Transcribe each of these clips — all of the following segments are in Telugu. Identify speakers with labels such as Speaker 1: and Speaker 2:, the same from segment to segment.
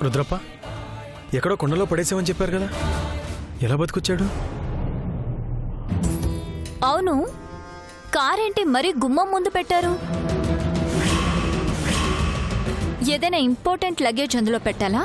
Speaker 1: రుద్రప్ప ఎక్కడో కొండలో పడేసామని చెప్పారు కదా, ఎలా బతికొచ్చాడు?
Speaker 2: అవును, కారేంటి మరీ గుమ్మం ముందు పెట్టారు? ఏదైనా ఇంపార్టెంట్ లగేజ్ అందులో పెట్టాలా?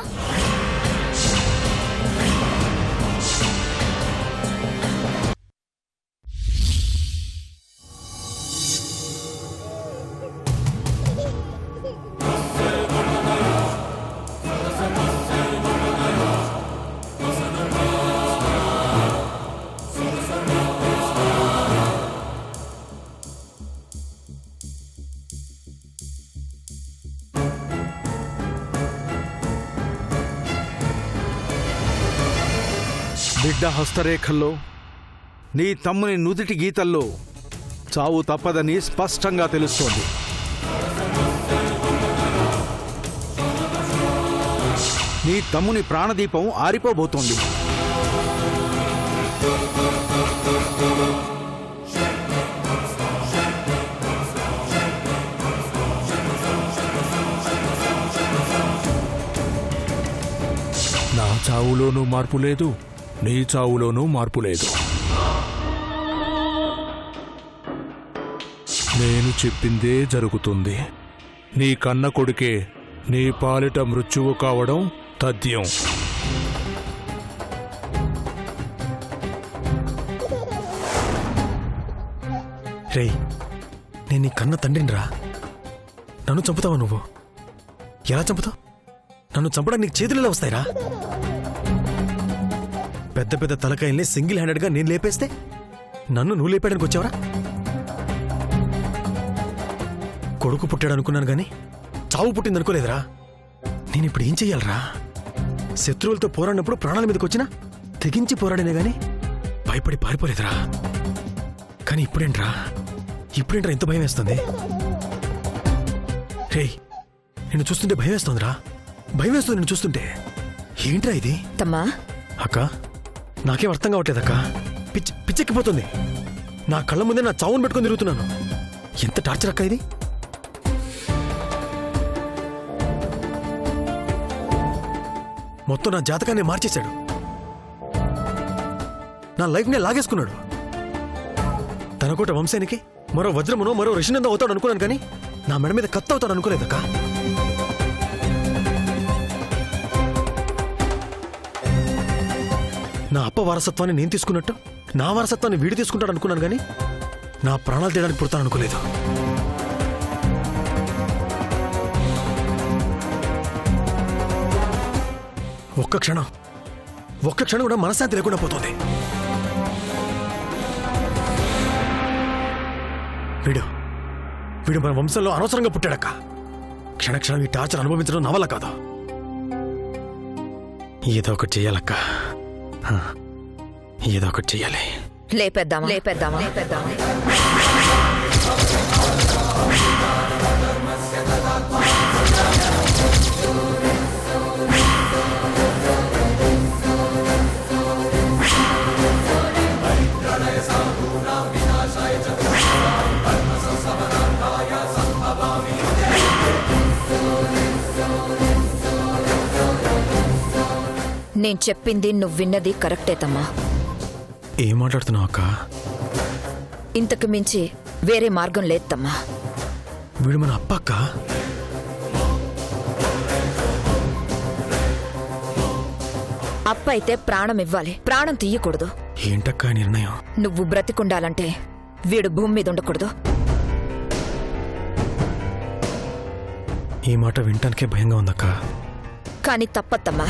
Speaker 3: బిడ్డ హస్తరేఖల్లో నీ తమ్ముని నుదిటి గీతల్లో చావు తప్పదని స్పష్టంగా తెలుస్తోంది. నీ తమ్ముని ప్రాణదీపం ఆరిపోబోతోంది.
Speaker 4: నా చావులోనూ మార్పు లేదు, నీ చావులోనూ మార్పు లేదు. నేను చెప్పిందే జరుగుతుంది. నీ కన్న కొడుకే నీ పాలిట మృత్యువు కావడం తథ్యం.
Speaker 1: రేయ్, నేను నీ కన్న తండ్రినిరా. నన్ను చంపుతావా నువ్వు? ఎలా చంపుతావు? నన్ను చంపడానికి నీకు చేతులలో వస్తాయిరా? పెద్ద పెద్ద తలకాయల్ని సింగిల్ హ్యాండెడ్గా నేను లేపేస్తే నన్ను నువ్వు లేపేయడానికి వచ్చావరా? కొడుకు పుట్టాడు అనుకున్నాను గాని చావు పుట్టిందనుకోలేదురా. నేను ఇప్పుడు ఏం చెయ్యాలరా? శత్రువులతో పోరాడినప్పుడు ప్రాణాల మీదకి వచ్చినా తెగించి పోరాడినే గాని భయపడి పారిపోలేదురా. కానీ ఇప్పుడేంట్రా ఎంత భయం వేస్తుంది? రేయ్, నిన్ను చూస్తుంటే భయం వేస్తోందిరా. భయం వేస్తుంది నిన్ను చూస్తుంటే. ఏంట్రా ఇది?
Speaker 5: తమ్మా
Speaker 1: అక్క, నాకేం అర్థం కావట్లేదక్క. పిచ్చెక్కిపోతుంది. నా కళ్ళ ముందే నా చావును పెట్టుకుని తిరుగుతున్నాను. ఎంత టార్చర్ అక్క ఇది? మొత్తం నా జాతకాన్ని మార్చేశాడు. నా లైఫ్నే లాగేసుకున్నాడు. తనకోట వంశానికి మరో వజ్రమునో మరో ఋషినందో అవుతాడు అనుకున్నాను కానీ నా మెడ మీద కత్తి అవుతాడు అనుకోలేదక్క. నా అప్ప వారసత్వాన్ని నేను తీసుకున్నట్టు నా వారసత్వాన్ని వీడు తీసుకుంటాడు అనుకున్నాను కానీ నా ప్రాణాలు తీయడానికి పుడతాను అనుకోలేదు. ఒక్క క్షణం కూడా మనశ్శాంతి లేకుండా పోతుంది. వీడు మన వంశంలో అనవసరంగా పుట్టాడక్క. క్షణక్షణం ఈ టార్చర్ అనుభవించడం నా వల్ల కాదు. ఏదో ఒకటి చెయ్యాలక్క. ఏదో ఒకటి చెయ్యాలి.
Speaker 5: లేపేద్దామా నేను చెప్పింది నువ్వు విన్నది కరెక్టే తమ్మా.
Speaker 1: ఏం మాట్లాడుతున్నావు అక్క?
Speaker 5: ఇంతకు మించి వేరే మార్గం లేదు తమ్మా.
Speaker 1: వీడు మన అప్ప అక్క.
Speaker 5: అప్ప అయితే ప్రాణం ఇవ్వాలి, ప్రాణం తీయకూడదు.
Speaker 1: ఏంటక్క నిర్ణయం?
Speaker 5: నువ్వు బ్రతికుండాలంటే వీడు భూమి మీద ఉండకూడదు.
Speaker 1: ఈ మాట వినటానికే భయంగా ఉందక్క.
Speaker 5: కానీ తప్పత్తమ్మా.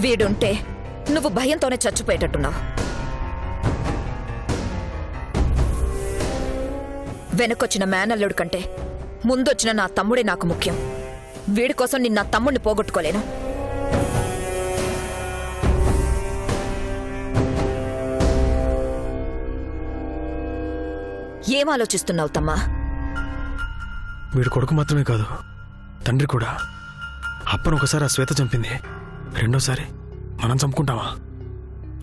Speaker 5: వీడుంటే నువ్వు భయంతోనే చచ్చిపోయేటట్టున్నావు. వెనకొచ్చిన మేనల్లుడు కంటే ముందొచ్చిన నా తమ్ముడే నాకు ముఖ్యం. వీడి కోసం నేను నా తమ్ముడిని పోగొట్టుకోలేను. ఏం ఆలోచిస్తున్నావు తమ్మా?
Speaker 1: వీడు కొడుకు మాత్రమే కాదు, తండ్రి కూడా. అప్పను ఒకసారి ఆ శ్వేత చంపింది, రెండోసారి మనం చంపుకుంటావా?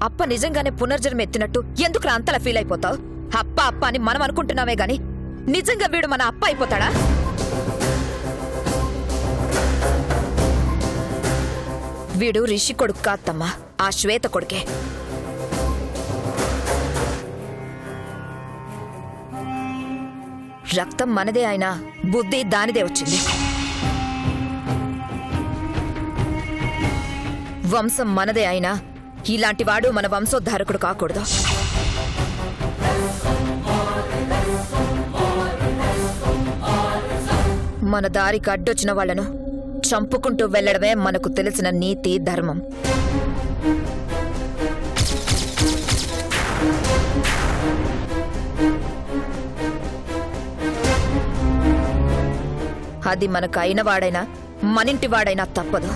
Speaker 5: అప్ప నిజంగానే పునర్జన్మ ఎత్తినట్టు ఎందుకు అంతలా ఫీల్ అయిపోతావు? అప్ప అప్ప అని మనం అనుకుంటున్నామే గాని నిజంగా వీడు మన అప్ప అయిపోతాడా? వీడు రిషి కొడుకు కాత్తమ్మా, ఆ శ్వేత కొడుకే. రక్తం మనదే అయినా బుద్ధి దానిదే వచ్చింది. వంశం మనదే అయినా ఇలాంటి వాడు మన వంశోద్ధారకుడు కాకూడదు. మన దారికి అడ్డొచ్చిన వాళ్లను చంపుకుంటూ వెళ్లడమే మనకు తెలిసిన నీతి ధర్మం. అది మనకు అయిన వాడైనా మనింటి వాడైనా తప్పదు.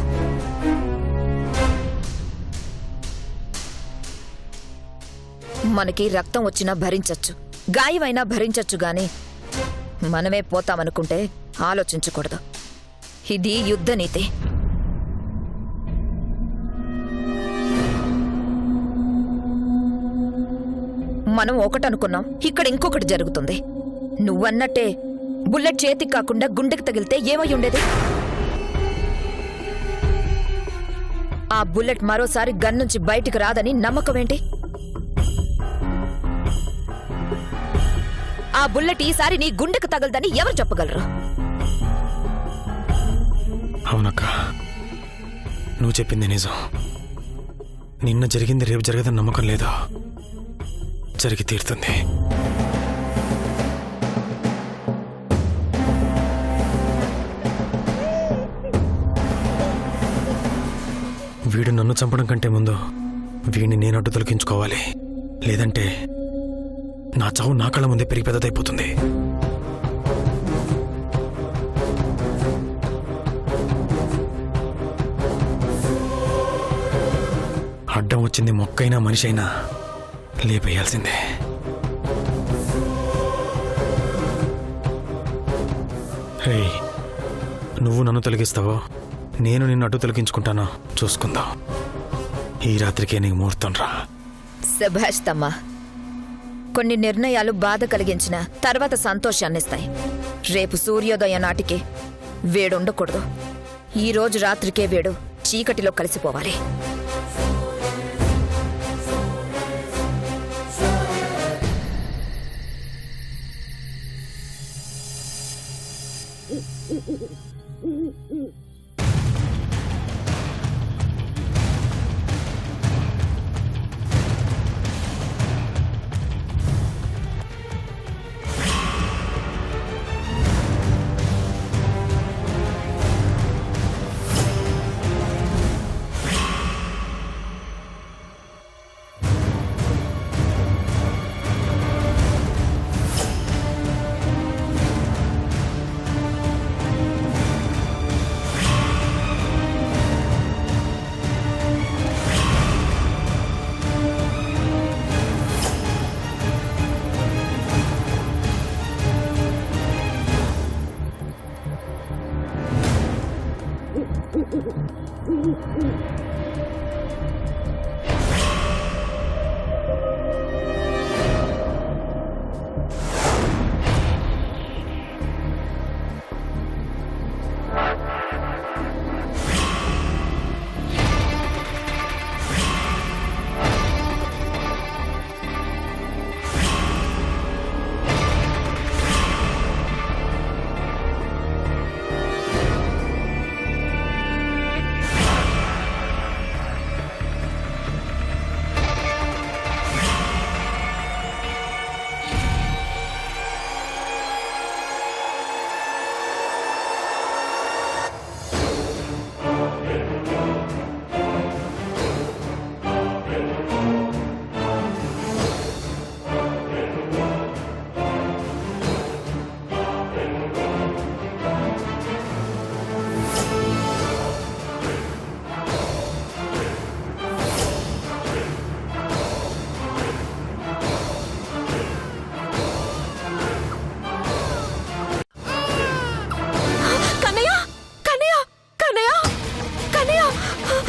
Speaker 5: మనకి రక్తం వచ్చినా భరించచ్చు, గాయమైనా భరించచ్చు గాని మనమే పోతామనుకుంటే ఆలోచించకూడదు. ఇది యుద్ధ నీతి. మనం ఒకటనుకున్నాం, ఇక్కడ ఇంకొకటి జరుగుతుంది. నువ్వన్నట్టే బుల్లెట్ చేతికి కాకుండా గుండెకి తగిలితే ఏమై ఉండేది? ఆ బుల్లెట్ మరోసారి గన్ నుంచి బయటికి రాదని నమ్మకమేంటి? ఆ బుల్లెట్ ఈసారి నీ గుండెకు తగలదని ఎవరు చెప్పగలరు?
Speaker 1: అవునక్క, నువ్వు చెప్పింది నిజం. నిన్న జరిగింది రేపు జరగదని నమ్మకం లేదు. జరిగి తీరుతుంది. వీడు నన్ను చంపడం కంటే ముందు వీడిని నేను అడ్డు తొలగించుకోవాలి. లేదంటే నా చావు నా కళ్ళ ముందే పెరిగి పెద్దదైపోతుంది. అడ్డం వచ్చింది మొక్కైనా మనిషి అయినా లేపేయాల్సిందే. రే, నువ్వు నన్ను తొలగిస్తావో నేను నిన్ను అడ్డు తొలగించుకుంటానో చూసుకుందాం. ఈ రాత్రికే నీకు ముహూర్తం రా.
Speaker 5: శభాష్ తమ్మా. కొన్ని నిర్ణయాలు బాధ కలిగించిన తర్వాత సంతోషాన్నిస్తాయి. రేపు సూర్యోదయం నాటికి వేడుండకూడదు. ఈ రోజు రాత్రికే వేడు చీకటిలో కలిసిపోవాలి.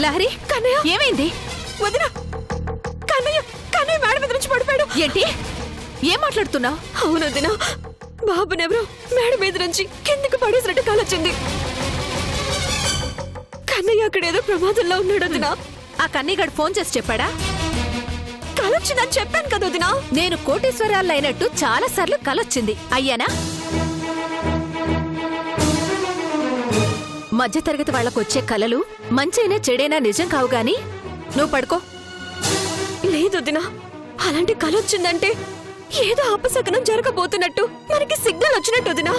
Speaker 6: లహరి, కన్నయ్య ఏమైంది?
Speaker 5: వదిన, కన్నయ్య కన్నయ్య మేడ మీద నుంచి పడిపోయాడు.
Speaker 6: ఏంటి? ఏం మాట్లాడుతున్నావు?
Speaker 5: అవును వదిన, బాబునెవరో మేడ మీద నుంచి కిందికి పడేసినట్టు కాలొచ్చింది.
Speaker 6: కన్నయ్య అక్కడేదో ప్రమాదంలో ఉన్నాడు వదినా. ఆ కన్నయ్యగాడు ఫోన్ చేసి చెప్పాడా? కలొచ్చిందని చెప్పాను కదా వదినా. నేను కోటీశ్వరాలు అయినట్టు చాలా సార్లు కలొచ్చింది, అయ్యానా? మధ్యతరగతి వాళ్లకొచ్చే కలలు మంచైనా చెడైనా నిజం కావు గాని నువ్వు పడుకో. లేదు వదినా, అలాంటి కలొచ్చిందంటే ఏదో అపశకనం జరగబోతున్నట్టు, మనకి సిగ్నల్ వచ్చినట్టు వదినా.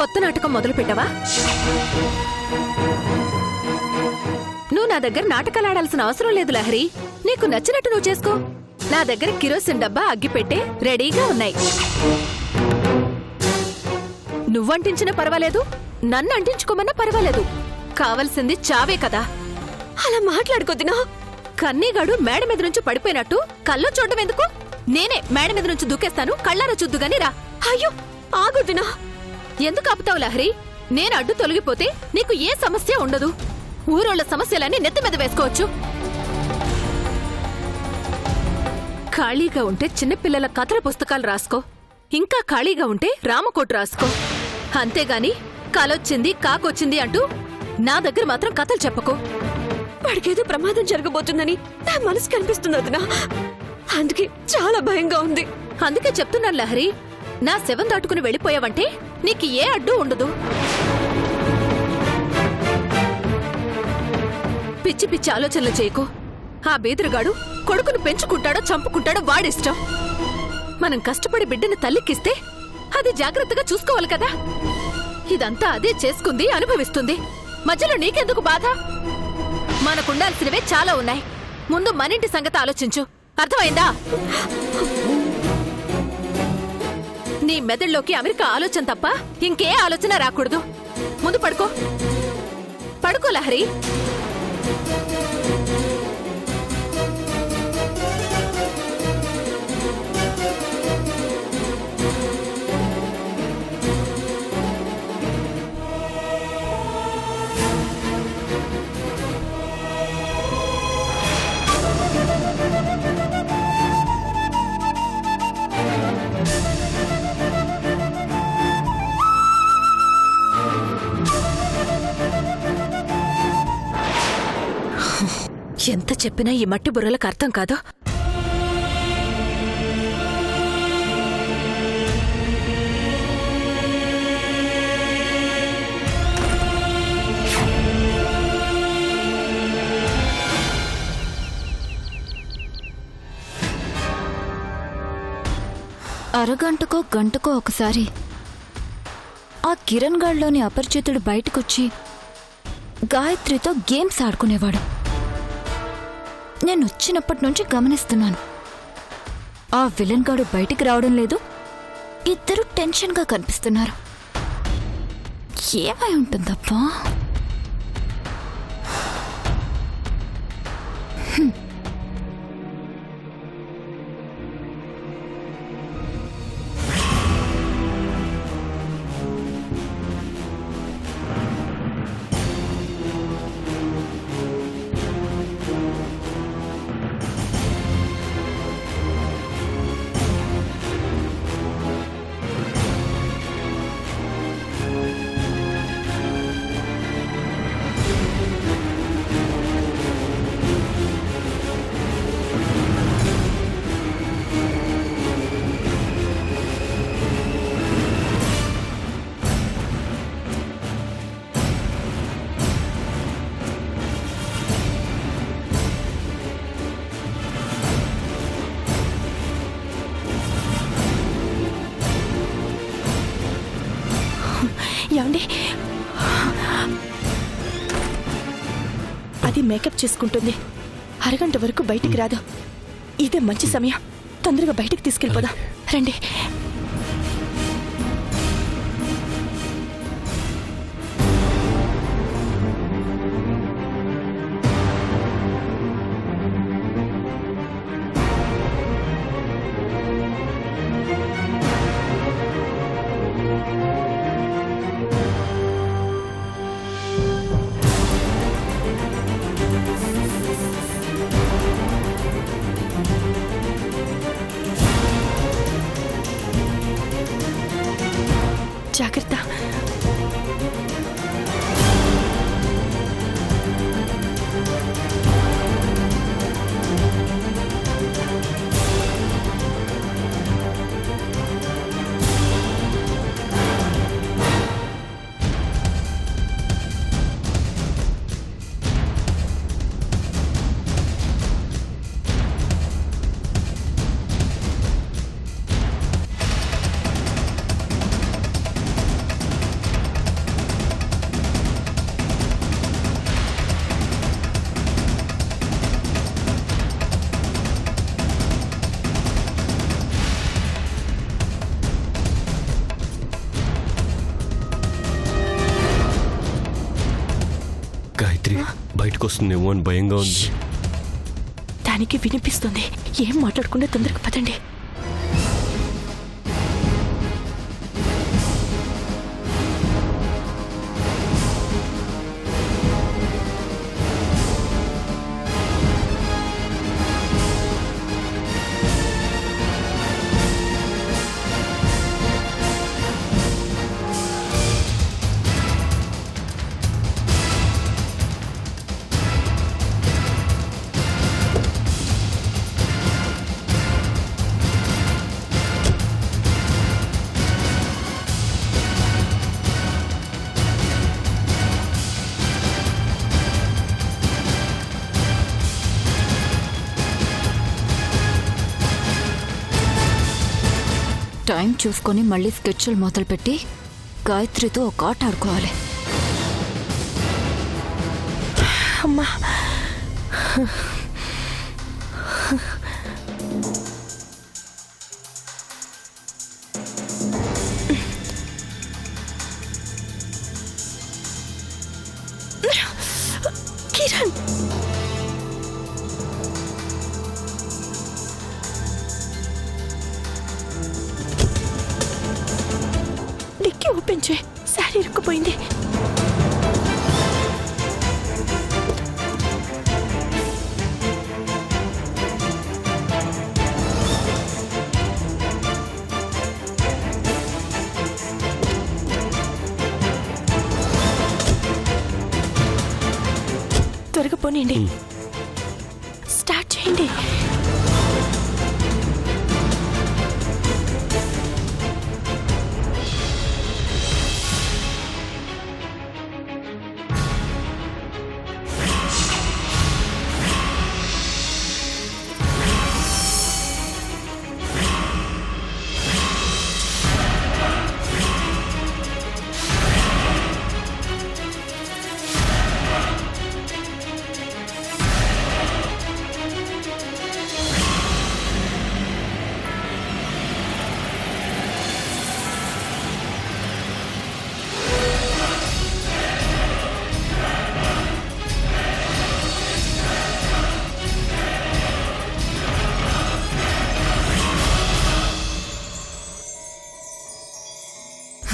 Speaker 6: కొత్త నాటకం మొదలు పెట్టవా? నువ్వు నా దగ్గర నాటకాలు ఆడాల్సిన అవసరం లేదు లహరి. నీకు నచ్చినట్టు నువ్వు చేసుకో. నా దగ్గర కిరోసిన్ డబ్బా, అగ్గిపెట్టే రెడీగా ఉన్నాయి. నువ్వంటించినా పర్వాలేదు, నన్ను అంటించుకోమన్నా పర్వాలేదు. కావలసింది చావే కదా. అలా మాట్లాడుకోద్దినా. కన్నీగాడు మేడ మీద నుంచి పడిపోయినట్టు కల్లో చూడటం ఎందుకు? నేనే మేడ మీద నుంచి దూకేస్తాను, కళ్ళారా చూద్దుగాని రా. అయ్యో ఆగొద్దునా. ఎందుకు ఆపుతావు లహరి? నేను అడ్డు తొలగిపోతే నీకు ఏ సమస్య ఉండదు. ఊరోళ్ల సమస్యలన్నీ నెత్తి మీద వేసుకోవచ్చు. ఖాళీగా ఉంటే చిన్నపిల్లల కథల పుస్తకాలు రాసుకో. ఇంకా ఖాళీగా ఉంటే రామకోట రాసుకో. అంతేగాని కాలొచ్చింది కాకొచ్చింది అంటూ నా దగ్గర మాత్రం కథలు చెప్పకు. వాడికేదో ప్రమాదం జరగబోతుందని నా మనసు కనిపిస్తుంది వదినా. అందుకే చాలా భయంగా ఉంది. అందుకే చెప్తున్నాను లహరి, నా శవం దాటుకుని వెళ్ళిపోయావంటే నీకు ఏ అడ్డు ఉండదు. పిచ్చి పిచ్చి ఆలోచనలు చేయకు. ఆ బీదరుగాడు కొడుకును పెంచుకుంటాడో చంపుకుంటాడో వాడిష్టం. మనం కష్టపడి బిడ్డని తల్లికిస్తే అది జాగ్రత్తగా చూసుకోవాలి కదా. ఇదంతా అదే చేసుకుంది, అనుభవిస్తుంది. మధ్యలో నీకెందుకు బాధ? మనకుండాల్సినవే చాలా ఉన్నాయి. ముందు మనింటి సంగతి ఆలోచించు. అర్థమైందా? నీ మెదడులోకి అమెరికా ఆలోచన తప్ప ఇంకే ఆలోచన రాకూడదు. ముందు పడుకో. పడుకో లహరి. ఎంత చెప్పినా ఈ మట్టి బుర్రలకు అర్థం కాదు.
Speaker 2: అరగంటకో గంటకో ఒకసారి ఆ కిరణ్ గాడ్లోని అపరిచితుడు బయటకొచ్చి గాయత్రితో గేమ్స్ ఆడుకునేవాడు. నేను వచ్చినప్పటి నుంచి గమనిస్తున్నాను. ఆ విలన్ గాడు బయటికి రావడం లేదు. ఇద్దరు టెన్షన్గా కనిపిస్తున్నారు. ఏమై ఉంటుందప్పా?
Speaker 6: ఏమండి, అది మేకప్ చేసుకుంటుంది. అరగంట వరకు బయటికి రాదు. ఇదే మంచి సమయం. తొందరగా బయటికి తీసుకెళ్ళిపోదాం రండి.
Speaker 7: వస్తుందేమో అని భయంగా ఉంది.
Speaker 8: దానికి వినిపిస్తుంది. ఏం మాట్లాడకుండా తొందరగా పదండి.
Speaker 2: టైం చూసుకొని మళ్ళీ స్కెచ్లు మొదలుపెట్టి గాయత్రితో ఒక ఆట ఆడుకోవాలి.
Speaker 8: అమ్మా, కిరణ్, డిక్కీ ఓపెన్ చేయి. శారీ ఇరుక్కుపోయింది. త్వరగా పోనీయండి. స్టార్ట్ చేయండి.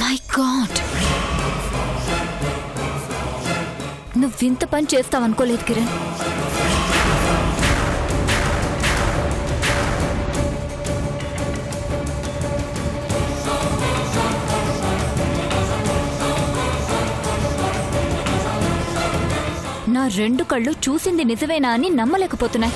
Speaker 2: మై గాడ్, నువ్వింత పని చేస్తావనుకోలేదు కిరణ్. నా రెండు కళ్ళు చూసింది నిజమేనా అని నమ్మలేకపోతున్నాయి.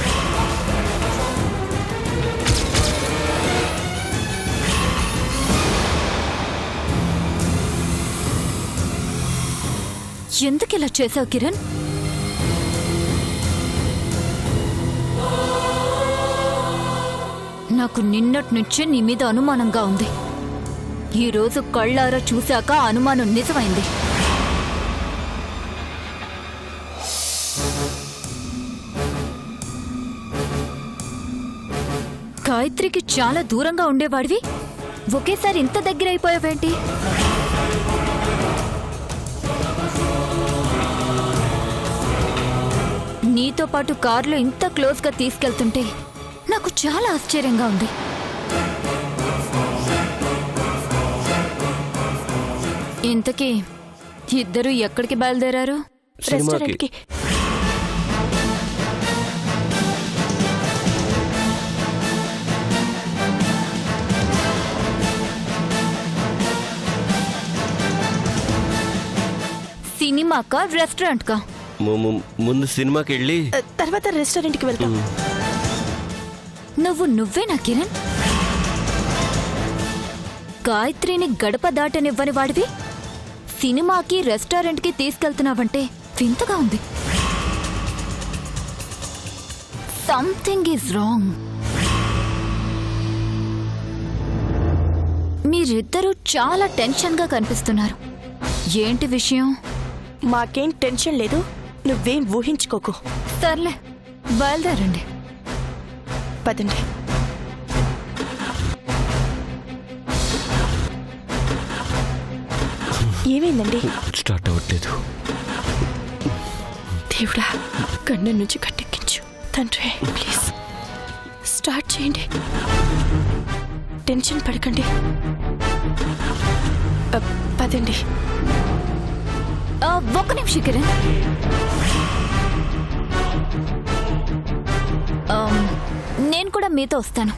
Speaker 2: ఎందుకిలా చేసావు కిరణ్? నాకు నిన్నటి నుంచే నీ మీద అనుమానంగా ఉంది. ఈరోజు కళ్ళారా చూశాక అనుమానం నిజమైంది. గాయత్రికి చాలా దూరంగా ఉండేవాడివి, ఒకేసారి ఇంత దగ్గర అయిపోయావేంటి? నీతో పాటు కారులో ఇంత క్లోజ్గా తీసుకెళ్తుంటే నాకు చాలా ఆశ్చర్యంగా ఉంది. ఇంతకీ ఇద్దరు ఎక్కడికి బయలుదేరారు?
Speaker 8: రెస్టారెంట్కి.
Speaker 2: సినిమాకా రెస్టారెంట్కా?
Speaker 7: ముందు సినిమాకి వెళ్ళి
Speaker 8: తర్వాత రెస్టారెంట్కి వెళ్తాం.
Speaker 2: నువ్వేనా కిరణ్? గాయత్రిని గడప దాటనివ్వని వాడివి సినిమాకి రెస్టారెంట్కి తీసుకెళ్తున్నావంటే వింతగా ఉంది. Something is wrong. మీరిద్దరూ చాలా టెన్షన్గా కనిపిస్తున్నారు. ఏంటి విషయం?
Speaker 8: మాకేం టెన్షన్ లేదు, నువ్వేం ఊహించుకోకు.
Speaker 2: సర్లే, బయలుదేరండి.
Speaker 8: పదండి. ఏమైందండి?
Speaker 7: స్టార్ట్ అవ్వట్లేదు.
Speaker 8: దేవుడా గండం నుంచి కట్టెక్కించు తండ్రి ప్లీజ్ స్టార్ట్ చేయండి టెన్షన్ పడకండి పదండి
Speaker 2: ఒక్క నిమిషం కిరణ్. నేను కూడా మీతో వస్తాను.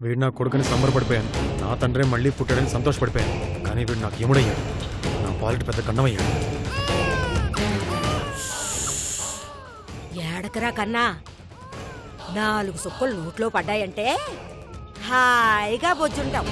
Speaker 1: వీడు నా కొడుకుని సంబరపడిపోయాను. నా తండ్రి మళ్ళీ పుట్టాడని సంతోషపడిపోయాను. కానీ వీడు నాకు ఎముడయ్యాడు. నా పాలిటి పెద్ద గండమయ్యాడు.
Speaker 9: ఏడకరా కన్నా 4 సుక్కలు నోట్లో పడ్డాయంటే హాయిగా బొజ్జుంటావు.